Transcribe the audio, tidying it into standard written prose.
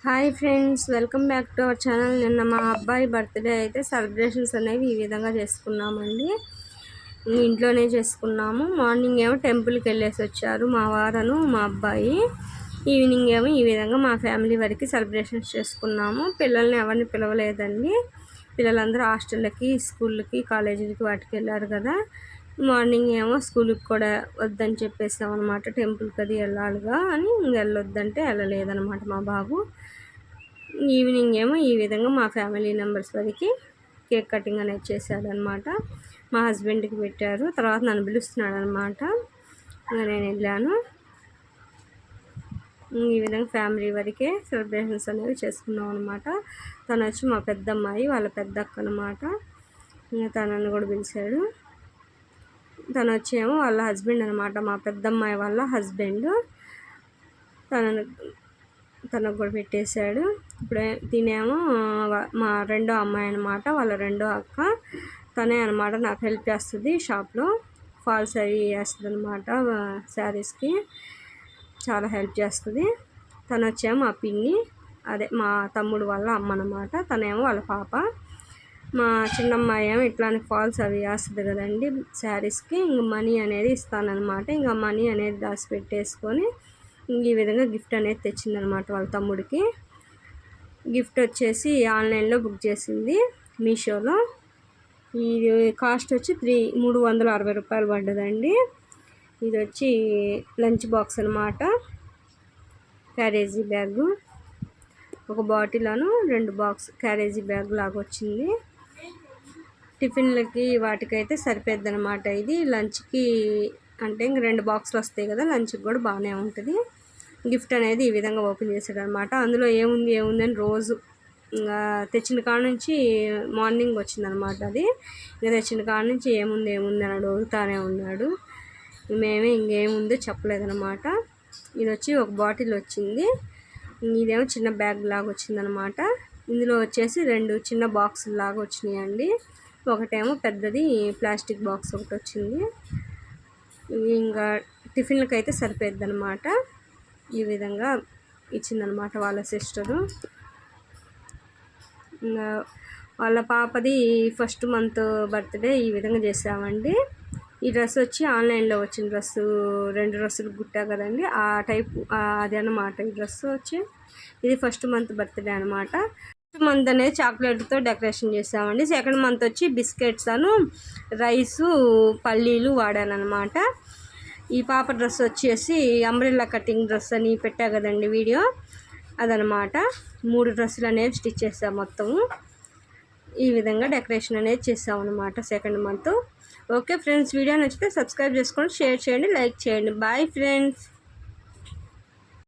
Hi friends, welcome back to our channel. నిన్న మా అబ్బాయి బర్త్డే అయితే సెలబ్రేషన్స్ అనేవి ఈ విధంగా చేసుకున్నామండి. ఇంట్లోనే చేసుకున్నాము. మార్నింగ్ ఏమో టెంపుల్కి వెళ్ళేసి వచ్చారు మా వారను మా అబ్బాయి. ఈవినింగ్ ఏమో ఈ విధంగా మా ఫ్యామిలీ వరకు సెలబ్రేషన్స్ చేసుకున్నాము. పిల్లల్ని ఎవరిని పిలవలేదండి. పిల్లలందరూ హాస్టళ్ళకి, స్కూళ్ళకి, కాలేజీలకి వాటికి వెళ్ళారు కదా. మార్నింగ్ ఏమో స్కూల్కి కూడా వద్దని చెప్పేసామన్నమాట. టెంపుల్కి అది వెళ్ళాలిగా అని వెళ్ళొద్దంటే వెళ్ళలేదన్నమాట మా బాబు. ఈవినింగ్ ఏమో ఈ విధంగా మా ఫ్యామిలీ మెంబర్స్ వరకు కేక్ కటింగ్ అనేది చేశాడనమాట. మా హస్బెండ్కి పెట్టారు. తర్వాత నన్ను పిలుస్తున్నాడు అనమాట. నేను వెళ్ళాను. ఈ విధంగా ఫ్యామిలీ వరకే సెలబ్రేషన్స్ అనేవి చేసుకున్నాం అనమాట. తను వచ్చి మా పెద్దమ్మాయి వాళ్ళ పెద్ద అక్క అనమాట. తనను కూడా పిలిచాడు. తను వచ్చేమో వాళ్ళ హస్బెండ్ అనమాట, మా పెద్దమ్మాయి వాళ్ళ హస్బెండ్. తనకు కూడా పెట్టేశాడు. ఇప్పుడు తినేమో మా రెండో అమ్మాయి అనమాట, వాళ్ళ రెండో అక్క. తనే అనమాట నాకు హెల్ప్ చేస్తుంది. షాప్లో ఫాల్స్ అవి వేస్తుంది అనమాట. శారీస్కి చాలా హెల్ప్ చేస్తుంది. తను వచ్చేమో మా పిన్ని, అదే మా తమ్ముడు వాళ్ళ అమ్మ అనమాట. తనేమో వాళ్ళ పాప. మా చిన్నమ్మాయి ఏమో ఇట్లానే ఫాల్స్ అవి వేస్తుంది కదండి శారీస్కి. ఇంక మనీ అనేది ఇస్తానన్నమాట. ఇంకా మనీ అనేది దాచి పెట్టేసుకొని ఈ విధంగా గిఫ్ట్ అనేది తెచ్చిందనమాట వాళ్ళ తమ్ముడికి. గిఫ్ట్ వచ్చేసి ఆన్లైన్లో బుక్ చేసింది మీషోలో. ఇది కాస్ట్ వచ్చి 360 రూపాయలు పడ్డదండి. ఇది వచ్చి లంచ్ బాక్స్ అనమాట, క్యారేజీ బ్యాగు. ఒక బాటిల్ను 2 బాక్స్ క్యారేజీ బ్యాగ్ లాగా వచ్చింది. టిఫిన్లకి వాటికైతే సరిపోద్ది అనమాట. ఇది లంచ్కి అంటే ఇంక 2 బాక్సులు వస్తాయి కదా, లంచ్కి కూడా బాగానే ఉంటుంది. గిఫ్ట్ అనేది ఈ విధంగా ఓపెన్ చేశాడు అనమాట. అందులో ఏముంది అని రోజు ఇంకా తెచ్చిన కాడ నుంచి మార్నింగ్ వచ్చిందనమాట. అది ఇంకా తెచ్చిన కాడ నుంచి ఏముంది అని అడుగుతానే ఉన్నాడు. మేమే ఇంకేముందో చెప్పలేదనమాట. ఇది వచ్చి ఒక బాటిల్ వచ్చింది. ఇదేమో చిన్న బ్యాగ్ లాగా వచ్చిందనమాట. ఇందులో వచ్చేసి 2 చిన్న బాక్సులు లాగా వచ్చినాయండి. ఒకటేమో పెద్దది ప్లాస్టిక్ బాక్స్ ఒకటి వచ్చింది. ఇంకా టిఫిన్లకి అయితే సరిపోద్ది అనమాట. ఈ విధంగా ఇచ్చిందనమాట వాళ్ళ సిస్టరు. ఇంకా వాళ్ళ పాపది ఫస్ట్ మంత్ బర్త్డే ఈ విధంగా చేసామండి. ఈ డ్రెస్ వచ్చి ఆన్లైన్లో వచ్చిన డ్రెస్సు, 2 డ్రెస్సులు కుట్టా కదండి, ఆ టైప్ అది అనమాట. ఈ డ్రెస్ వచ్చి ఇది ఫస్ట్ మంత్ బర్త్డే అనమాట. ఫస్ట్ మంత్ అనేది చాక్లెట్తో డెకరేషన్ చేసామండి. సెకండ్ మంత్ వచ్చి బిస్కెట్స్ అను రైసు పల్లీలు వాడాను అనమాట. ఈ పాప డ్రెస్ వచ్చేసి అంబ్రెల్లా కటింగ్ డ్రెస్ అని పెట్టా కదండి వీడియో, అదనమాట. 3 డ్రెస్సులు అనేది స్టిచ్ చేసాం మొత్తము. ఈ విధంగా డెకరేషన్ అనేది చేసాం అనమాట second month. Okay friends, video నచ్చితే సబ్స్క్రైబ్ చేసుకోండి, షేర్ చేయండి, లైక్ చేయండి. Bye friends.